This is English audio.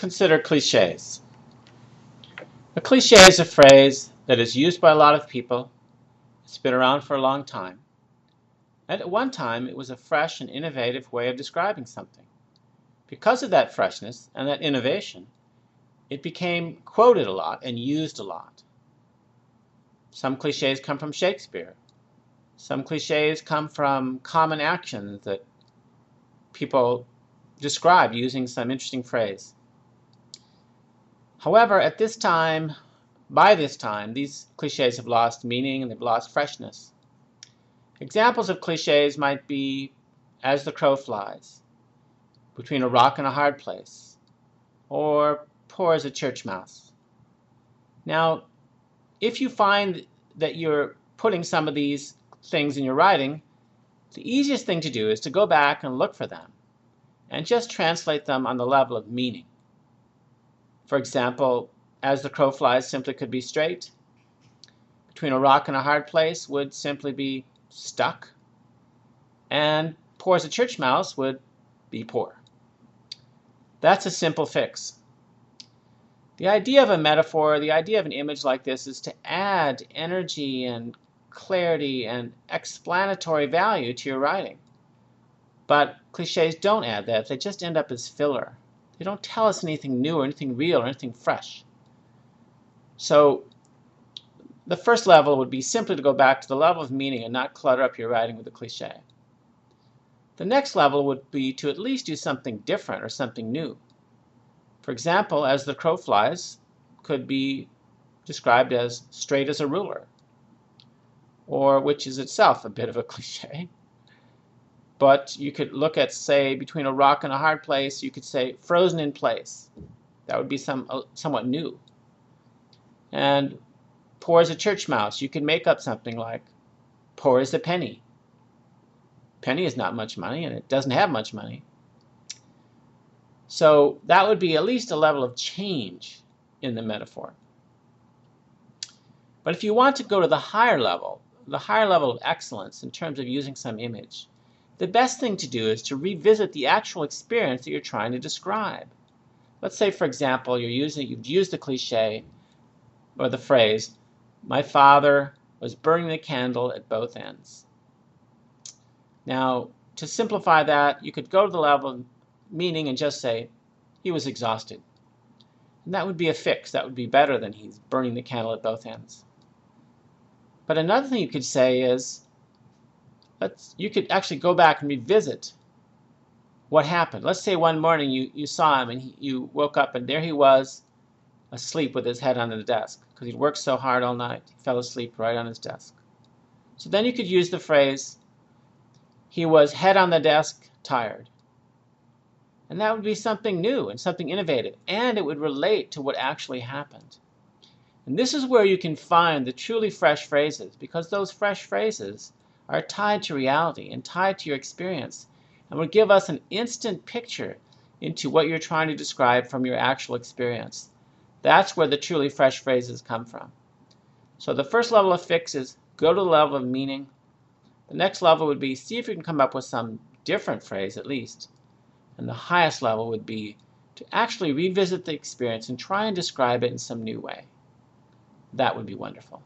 consider cliches. A cliche is a phrase that is used by a lot of people. It's been around for a long time. And at one time, it was a fresh and innovative way of describing something. Because of that freshness and that innovation, it became quoted a lot and used a lot. Some cliches come from Shakespeare. Some cliches come from common actions that people describe using some interesting phrase. However, by this time, these cliches have lost meaning and they've lost freshness. Examples of cliches might be "as the crow flies," "between a rock and a hard place," or "poor as a church mouse." Now, if you find that you're putting some of these things in your writing, the easiest thing to do is to go back and look for them and just translate them on the level of meaning. For example, "as the crow flies" simply could be straight. "Between a rock and a hard place" would simply be stuck. And "poor as a church mouse" would be poor. That's a simple fix. The idea of a metaphor, the idea of an image like this is to add energy and clarity and explanatory value to your writing. But cliches don't add that. They just end up as filler. They don't tell us anything new or anything real or anything fresh. So the first level would be simply to go back to the level of meaning and not clutter up your writing with a cliche. The next level would be to at least do something different or something new. For example, "as the crow flies" could be described as "straight as a ruler," or which is itself a bit of a cliche. But you could look at, say, "between a rock and a hard place," you could say "frozen in place." That would be somewhat new. And "poor as a church mouse," you could make up something like "poor as a penny." Penny is not much money, and it doesn't have much money. So that would be at least a level of change in the metaphor. But if you want to go to the higher level of excellence in terms of using some image, the best thing to do is to revisit the actual experience that you're trying to describe. Let's say, for example, you've used the cliche or the phrase, "my father was burning the candle at both ends." Now, to simplify that, you could go to the level of meaning and just say, "he was exhausted." And that would be a fix. That would be better than "he's burning the candle at both ends." But another thing you could say is, you could actually go back and revisit what happened. Let's say one morning you saw him and you woke up and there he was asleep with his head on the desk because he'd worked so hard all night. He fell asleep right on his desk. So then you could use the phrase, "he was head on the desk, tired." And that would be something new and something innovative, and it would relate to what actually happened. And this is where you can find the truly fresh phrases, because those fresh phrases are tied to reality and tied to your experience and will give us an instant picture into what you're trying to describe from your actual experience. That's where the truly fresh phrases come from. So the first level of fix is go to the level of meaning. The next level would be see if you can come up with some different phrase at least. And the highest level would be to actually revisit the experience and try and describe it in some new way. That would be wonderful.